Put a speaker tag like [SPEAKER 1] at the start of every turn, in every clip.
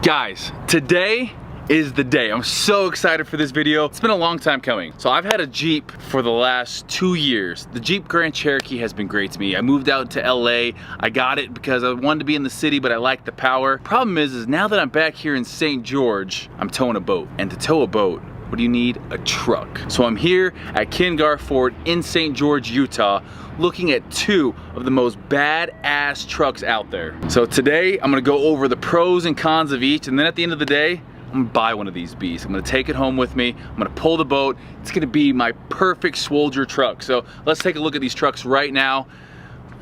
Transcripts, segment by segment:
[SPEAKER 1] Guys, today is the day. I'm so excited for this video. It's been a long time coming. So I've had a Jeep for the last 2 years. The Jeep Grand Cherokee has been great to me. I moved out to LA. I got it because I wanted to be in the city, but I like the power. Problem is now that I'm back here in St. George, I'm towing a boat. And to tow a boat, what do you need? A truck. So I'm here at Ken Garff Ford in St. George, Utah, looking at 2 of the most badass trucks out there. So today I'm gonna go over the pros and cons of each, and then at the end of the day, I'm gonna buy one of these beasts. I'm gonna take it home with me. I'm gonna pull the boat. It's gonna be my perfect Swolger truck. So let's take a look at these trucks right now.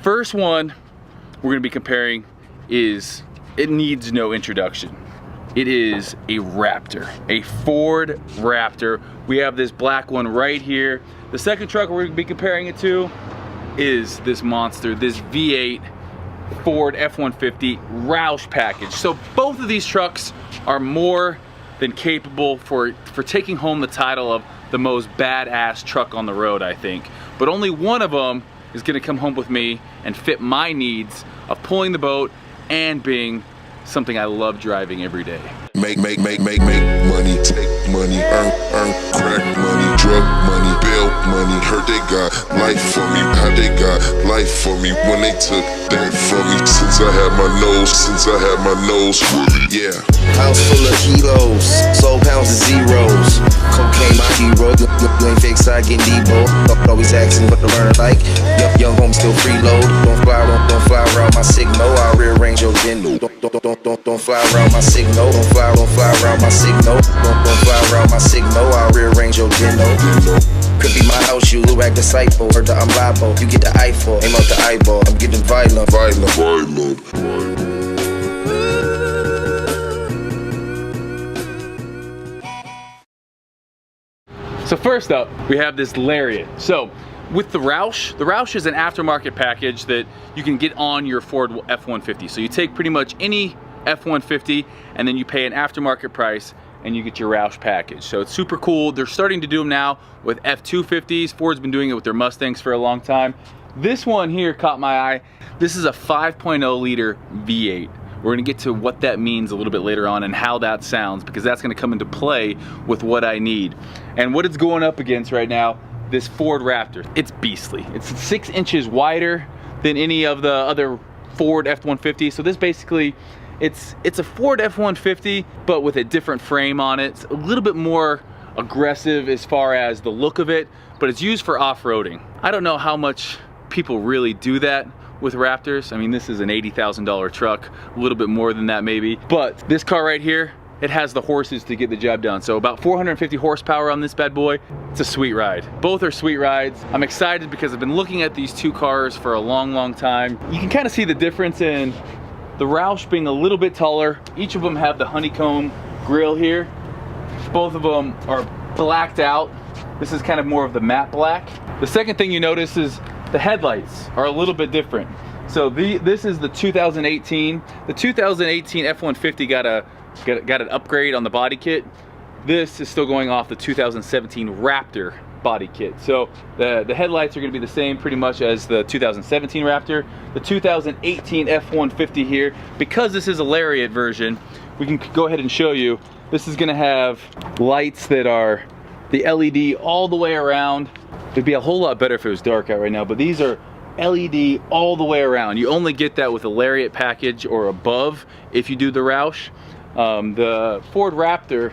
[SPEAKER 1] First one we're gonna be comparing is, it needs no introduction. It is a Raptor, a Ford Raptor. We have this black one right here. The second truck we're gonna be comparing it to is this monster, this V8 Ford F150 Roush package. So both of these trucks are more than capable for taking home the title of the most badass truck on the road, I think. But only one of them is gonna come home with me and fit my needs of pulling the boat and being something I love driving every day.
[SPEAKER 2] Make money, take money, earn crack money, drug money, bail money. Heard they got life for me, how they got life for me when they took that from me. Since I had my nose fully, yeah.
[SPEAKER 3] House full of kilos, soul pounds of zeros. Cocaine my hero, you ain't fake side getting Debo. Always asking what the learner like. Young home still freeload. Don't fly around my signal. I'll rearrange your dinner. Don't fly around my signal. Don't fly around my signal. Don't fly around my signal. I'll rearrange your dinner. Could be my house, you act disciple. Heard that I'm liable. You get the eyeball, aim out the eyeball. I'm getting violent.
[SPEAKER 1] So first up, we have this Lariat. So with the Roush is an aftermarket package that you can get on your Ford F150. So you take pretty much any F150 and then you pay an aftermarket price and you get your Roush package. So it's super cool. They're starting to do them now with F250s. Ford's been doing it with their Mustangs for a long time. This one here caught my eye. This is a 5.0 liter V8. We're gonna get to what that means a little bit later on and how that sounds, because that's gonna come into play with what I need. And what it's going up against right now, this Ford Raptor, it's beastly. It's 6 inches wider than any of the other Ford F-150. So this basically, it's a Ford F-150, but with a different frame on it. It's a little bit more aggressive as far as the look of it, but it's used for off-roading. I don't know how much people really do that with Raptors. I mean, this is an $80,000 truck, a little bit more than that maybe. But this car right here, it has the horses to get the job done. So about 450 horsepower on this bad boy. It's a sweet ride. Both are sweet rides. I'm excited because I've been looking at these 2 cars for a long time. You can kind of see the difference in the Roush being a little bit taller. Each of them have the honeycomb grille here. Both of them are blacked out. This is kind of more of the matte black. The second thing you notice is the headlights are a little bit different. So this is the 2018. The 2018 F-150 got an upgrade on the body kit. This is still going off the 2017 Raptor body kit. So the headlights are gonna be the same pretty much as the 2017 Raptor. The 2018 F-150 here, because this is a Lariat version, we can go ahead and show you. This is gonna have lights that are the LED all the way around. It'd be a whole lot better if it was dark out right now, but these are LED all the way around. You only get that with a Lariat package or above if you do the Roush. The Ford Raptor,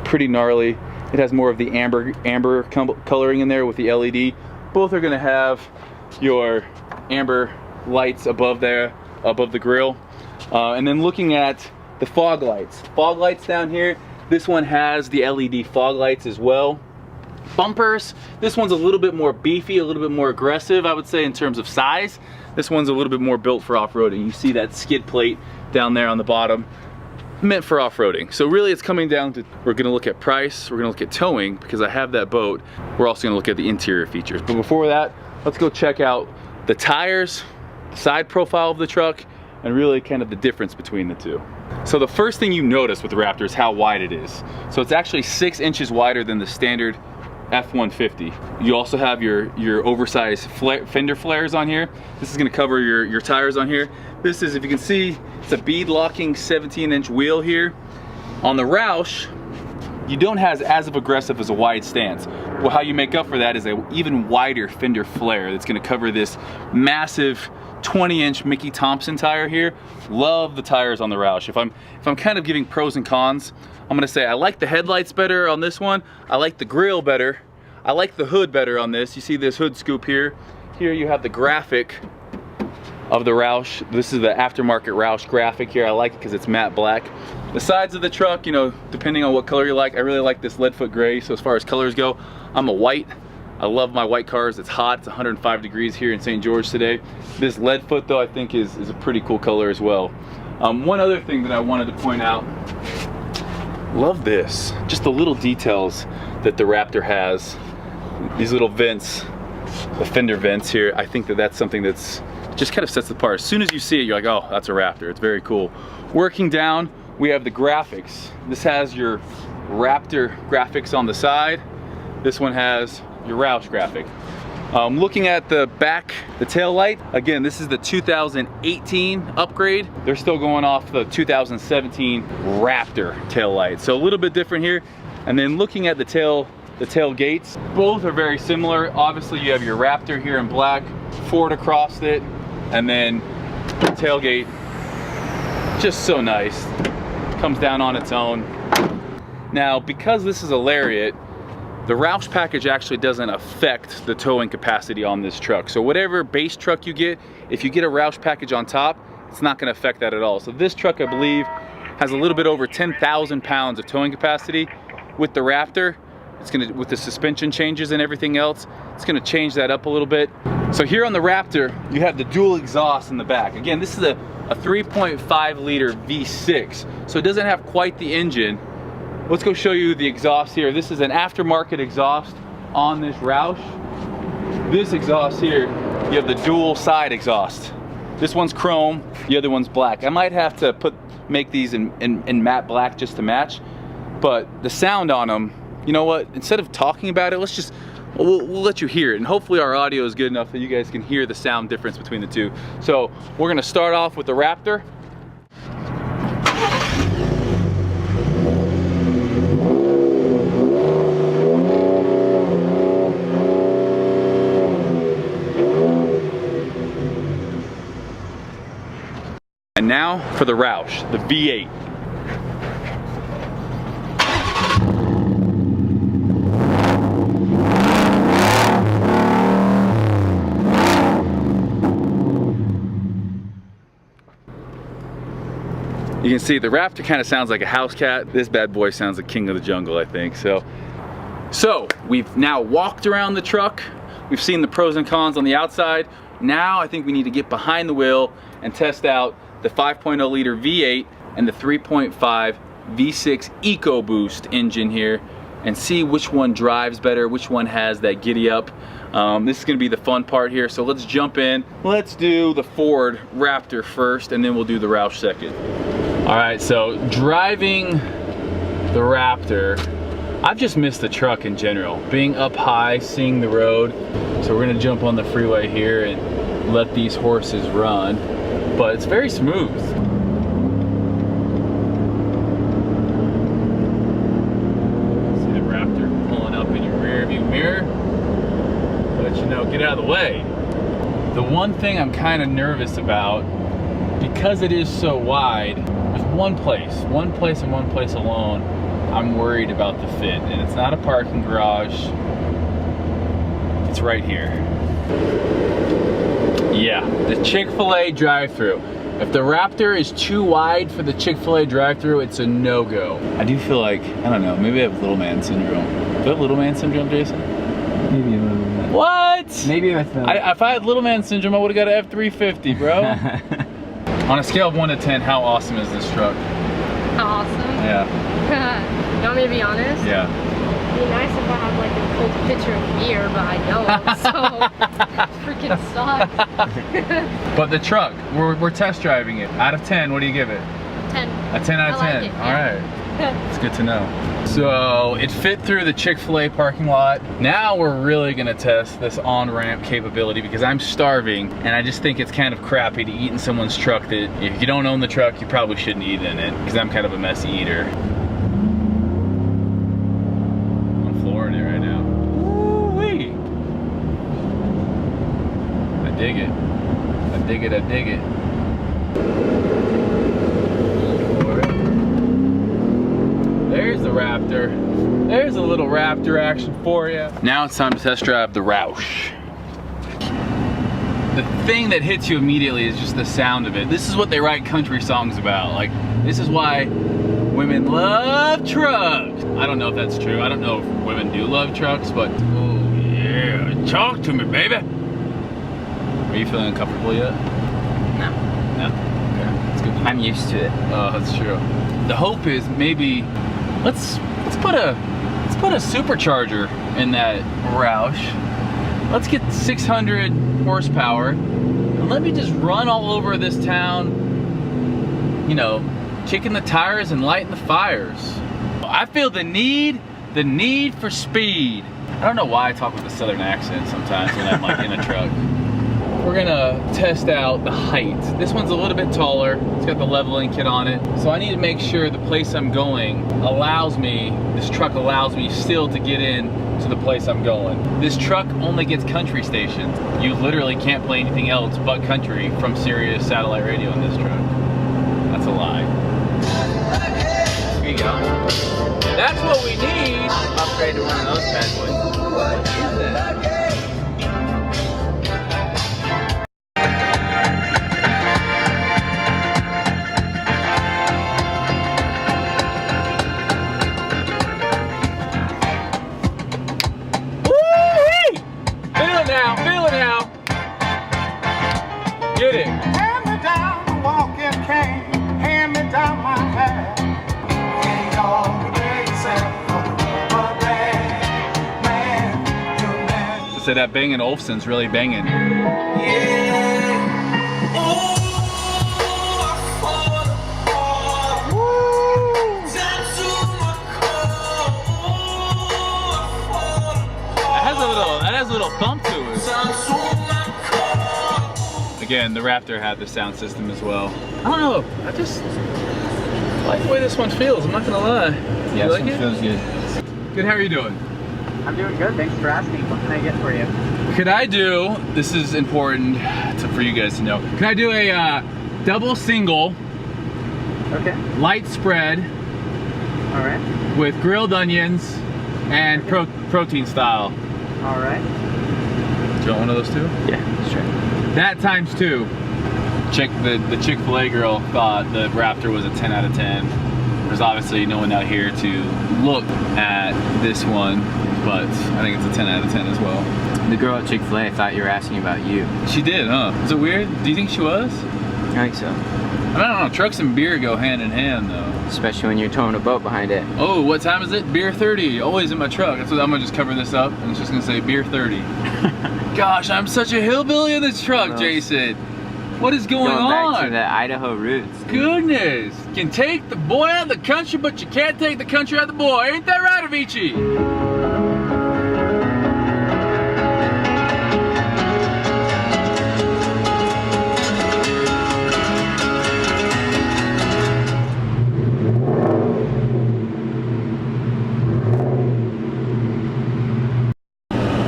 [SPEAKER 1] pretty gnarly. It has more of the amber coloring in there with the LED. Both are gonna have your amber lights above there, above the grille. And then looking at the fog lights down here, this one has the LED fog lights as well. Bumpers, this one's a little bit more beefy, a little bit more aggressive, I would say, in terms of size. This one's a little bit more built for off-roading. You see that skid plate down there on the bottom, meant for off-roading. So really it's coming down to, we're gonna look at price, we're gonna look at towing, because I have that boat. We're also gonna look at the interior features. But before that, let's go check out the tires, side profile of the truck, and really kind of the difference between the 2. So the first thing you notice with the Raptor is how wide it is. So it's actually 6 inches wider than the standard F-150. You also have your oversized fender flares on here. This is gonna cover your tires on here. This is, if you can see, It's a bead locking 17-inch wheel here. On the Roush, you don't have as aggressive as a wide stance. Well, how you make up for that is an even wider fender flare that's gonna cover this massive 20-inch Mickey Thompson tire here. Love the tires on the Roush. If I'm kind of giving pros and cons, I'm gonna say I like the headlights better on this one. I like the grille better. I like the hood better on this. You see this hood scoop here. Here you have the graphic of the Roush. This is the aftermarket Roush graphic here. I like it because it's matte black. The sides of the truck, you know, depending on what color you like, I really like this leadfoot gray. So as far as colors go, I'm a white. I love my white cars. It's hot. It's 105 degrees here in St. George today. This leadfoot though, I think is a pretty cool color as well. One other thing that I wanted to point out, love this. Just the little details that the Raptor has. These little vents, the fender vents here. I think that that's something that's just kind of sets it apart. As soon as you see it, you're like, oh, that's a Raptor. It's very cool. Working down, we have the graphics. This has your Raptor graphics on the side. This one has your Roush graphic. Looking at the back, the tail light, again, this is the 2018 upgrade. They're still going off the 2017 Raptor tail light. So a little bit different here. And then looking at the tail gates, both are very similar. Obviously you have your Raptor here in black, Ford across it, and then the tailgate, just so nice. Comes down on its own. Now, because this is a Lariat, the Roush package actually doesn't affect the towing capacity on this truck. So whatever base truck you get, if you get a Roush package on top, it's not gonna affect that at all. So this truck, I believe, has a little bit over 10,000 pounds of towing capacity. With the Raptor, it's gonna, with the suspension changes and everything else, it's gonna change that up a little bit. So here on the Raptor, you have the dual exhaust in the back. Again, this is a 3.5 liter V6, so it doesn't have quite the engine. Let's go show you the exhaust here. This is an aftermarket exhaust on this Roush. This exhaust here, you have the dual side exhaust. This one's chrome, the other one's black. I might have to make these in matte black just to match, but the sound on them, you know what, instead of talking about it, we'll let you hear it, and hopefully our audio is good enough that you guys can hear the sound difference between the two. So we're gonna start off with the Raptor. And now for the Roush, the V8. You can see the Raptor kind of sounds like a house cat. This bad boy sounds like king of the jungle, I think. So we've now walked around the truck. We've seen the pros and cons on the outside. Now I think we need to get behind the wheel and test out the 5.0 liter V8 and the 3.5 V6 EcoBoost engine here and see which one drives better, which one has that giddy up. This is gonna be the fun part here, so let's jump in. Let's do the Ford Raptor first, and then we'll do the Roush second. All right, so driving the Raptor, I've just missed the truck in general. Being up high, seeing the road. So we're gonna jump on the freeway here and let these horses run, but it's very smooth. See the Raptor pulling up in your rear view mirror. Let you know, get out of the way. The one thing I'm kind of nervous about, because it is so wide, there's one place and one place alone I'm worried about the fit, and it's not a parking garage. It's right here. Yeah, the Chick-fil-A drive-thru. If the Raptor is too wide for the Chick-fil-A drive-thru, it's a no-go. I do feel like, I don't know, maybe I have little man syndrome. Do you have little man syndrome, Jason?
[SPEAKER 4] Maybe a little bit.
[SPEAKER 1] What?
[SPEAKER 4] Maybe with the...
[SPEAKER 1] If I had little man syndrome, I would have got an F350, bro. On a scale of 1 to 10, how awesome is this truck?
[SPEAKER 5] How awesome?
[SPEAKER 1] Yeah.
[SPEAKER 5] You want me to be honest?
[SPEAKER 1] Yeah.
[SPEAKER 5] It'd be nice if I had like a cold picture of beer, but I don't, so freaking sucks.
[SPEAKER 1] But the truck, we're test driving it. Out of 10, what do you give it?
[SPEAKER 5] 10.
[SPEAKER 1] A 10 out of 10.
[SPEAKER 5] Like it,
[SPEAKER 1] All
[SPEAKER 5] yeah.
[SPEAKER 1] right. It's good to know. So it fit through the Chick-fil-A parking lot. Now we're really gonna test this on-ramp capability because I'm starving and I just think it's kind of crappy to eat in someone's truck that if you don't own the truck, you probably shouldn't eat in it because I'm kind of a messy eater. I'm flooring it right now. Woo-wee. I dig it. I dig it, I dig it. There's the Raptor. There's a little Raptor action for you. Now it's time to test drive the Roush. The thing that hits you immediately is just the sound of it. This is what they write country songs about. Like, this is why women love trucks. I don't know if that's true. I don't know if women do love trucks, but oh yeah, talk to me, baby. Are you feeling uncomfortable yet?
[SPEAKER 6] No.
[SPEAKER 1] No? Okay, that's good.
[SPEAKER 6] I'm used to it.
[SPEAKER 1] Oh, that's true. The hope is maybe let's put a supercharger in that Roush. Let's get 600 horsepower and let me just run all over this town, you know, kicking the tires and lighting the fires. I feel the need for speed. I don't know why I talk with a southern accent sometimes when I'm like in a truck. We're gonna test out the height. This one's a little bit taller. It's got the leveling kit on it. So I need to make sure the place I'm going this truck allows me still to get in to the place I'm going. This truck only gets country stations. You literally can't play anything else but country from Sirius satellite radio in this truck. That's a lie. Here you go. That's what we need.
[SPEAKER 6] Upgrade to one of those bad boys. What is that?
[SPEAKER 1] Get it.
[SPEAKER 7] Hand me down the walking cane, hand me down my hat. Ain't all the big set for the rubber band. Man, you man.
[SPEAKER 1] To say that Bang & Olufsen's really banging.
[SPEAKER 7] Yeah. Oh, I fall apart. Woo. Tattoo my car. Oh, I fall apart.
[SPEAKER 1] That has a little thump to it.
[SPEAKER 7] Tattoo my car.
[SPEAKER 1] Again, the Raptor had the sound system as well. I don't know, I just like the way this one feels, I'm not gonna lie.
[SPEAKER 6] Yeah,
[SPEAKER 1] You like
[SPEAKER 6] this
[SPEAKER 1] it?
[SPEAKER 6] one feels good.
[SPEAKER 1] Good, how are you doing?
[SPEAKER 6] I'm doing good, thanks for asking. What can I get for you?
[SPEAKER 1] Could I do, this is important for you guys to know, can I do a double single
[SPEAKER 6] Okay.
[SPEAKER 1] light spread
[SPEAKER 6] Alright.
[SPEAKER 1] with grilled onions and protein style?
[SPEAKER 6] Alright.
[SPEAKER 1] Do you want one of those too?
[SPEAKER 6] Yeah, sure.
[SPEAKER 1] That times 2. The Chick-fil-A girl thought the Raptor was a 10 out of 10. There's obviously no one out here to look at this one, but I think it's a 10 out of 10 as well.
[SPEAKER 6] The girl at Chick-fil-A thought you were asking about you.
[SPEAKER 1] She did, huh? Is it weird? Do you think she was?
[SPEAKER 6] I think so.
[SPEAKER 1] I don't know, trucks and beer go hand in hand though.
[SPEAKER 6] Especially when you're towing a boat behind it.
[SPEAKER 1] Oh, what time is it? Beer 30, always in my truck. That's what I'm gonna just cover this up and it's just gonna say beer 30. Gosh, I'm such a hillbilly in this truck,
[SPEAKER 6] Gross.
[SPEAKER 1] Jason. What is going
[SPEAKER 6] Going back to
[SPEAKER 1] on?
[SPEAKER 6] the Idaho roots.
[SPEAKER 1] Goodness. Can take the boy out of the country, but you can't take the country out of the boy. Ain't that right, Avicii?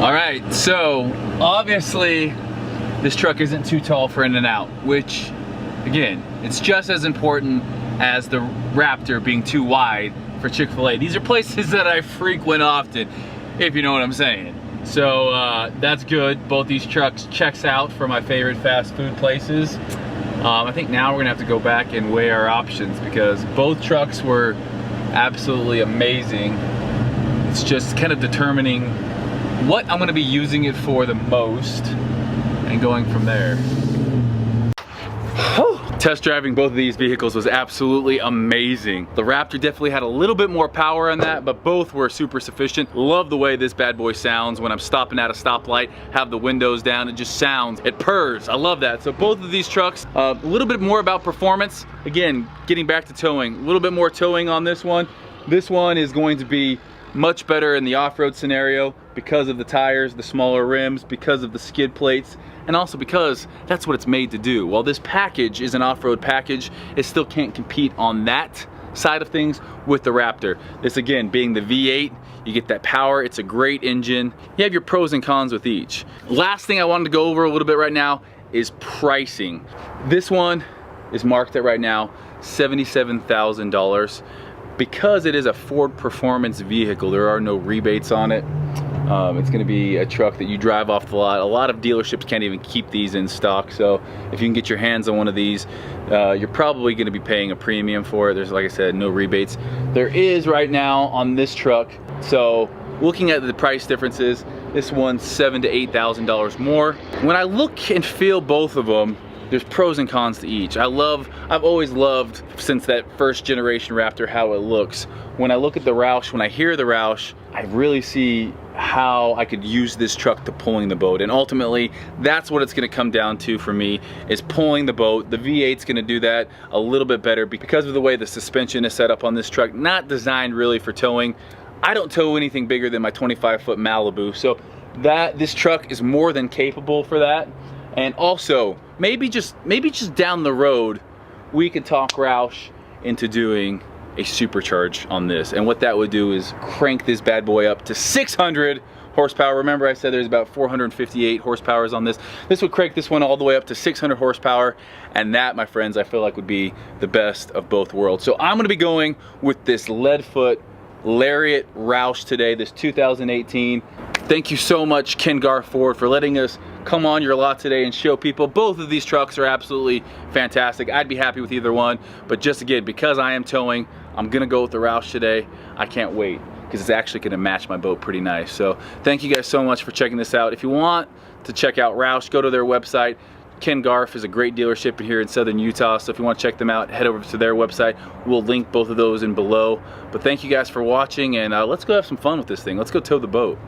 [SPEAKER 1] All right, so obviously this truck isn't too tall for in and out, which again, it's just as important as the Raptor being too wide for Chick-fil-A. These are places that I frequent often, if you know what I'm saying. So that's good. Both these trucks checks out for my favorite fast food places. I think now we're gonna have to go back and weigh our options because both trucks were absolutely amazing. It's just kind of determining what I'm gonna be using it for the most and going from there. Test driving both of these vehicles was absolutely amazing. The Raptor definitely had a little bit more power on that, but both were super sufficient. Love the way this bad boy sounds when I'm stopping at a stoplight, have the windows down, it just sounds, it purrs. I love that. So both of these trucks, a little bit more about performance. Again, getting back to towing, a little bit more towing on this one. This one is going to be much better in the off-road scenario because of the tires, the smaller rims, because of the skid plates, and also because that's what it's made to do. While this package is an off-road package, it still can't compete on that side of things with the Raptor. This again being the V8, you get that power, it's a great engine. You have your pros and cons with each. Last thing I wanted to go over a little bit right now is pricing. This one is marked at right now $77,000. Because it is a Ford performance vehicle, there are no rebates on it. It's gonna be a truck that you drive off the lot. A lot of dealerships can't even keep these in stock, so if you can get your hands on one of these, you're probably gonna be paying a premium for it. There's, like I said, no rebates. There is right now on this truck, so looking at the price differences, this one's $7,000 to $8,000 more. When I look and feel both of them, there's pros and cons to each. I've always loved, since that first generation Raptor, how it looks. When I look at the Roush, when I hear the Roush, I really see how I could use this truck to pulling the boat. And ultimately, that's what it's gonna come down to for me, is pulling the boat. The V8's gonna do that a little bit better because of the way the suspension is set up on this truck. Not designed really for towing. I don't tow anything bigger than my 25-foot Malibu. So this truck is more than capable for that. And also, maybe just down the road, we could talk Roush into doing a supercharge on this. And what that would do is crank this bad boy up to 600 horsepower. Remember I said there's about 458 horsepower on this. This would crank this one all the way up to 600 horsepower. And that, my friends, I feel like would be the best of both worlds. So I'm gonna be going with this lead foot Lariat Roush today, this 2018. Thank you so much, Ken Gar Ford, for letting us come on your lot today and show people. Both of these trucks are absolutely fantastic. I'd be happy with either one, but just again, because I am towing, I'm gonna go with the Roush today. I can't wait, because it's actually gonna match my boat pretty nice. So thank you guys so much for checking this out. If you want to check out Roush, go to their website. Ken Garf is a great dealership here in southern Utah, so if you want to check them out, head over to their website. We'll link both of those in below. But thank you guys for watching, and let's go have some fun with this thing. Let's go tow the boat.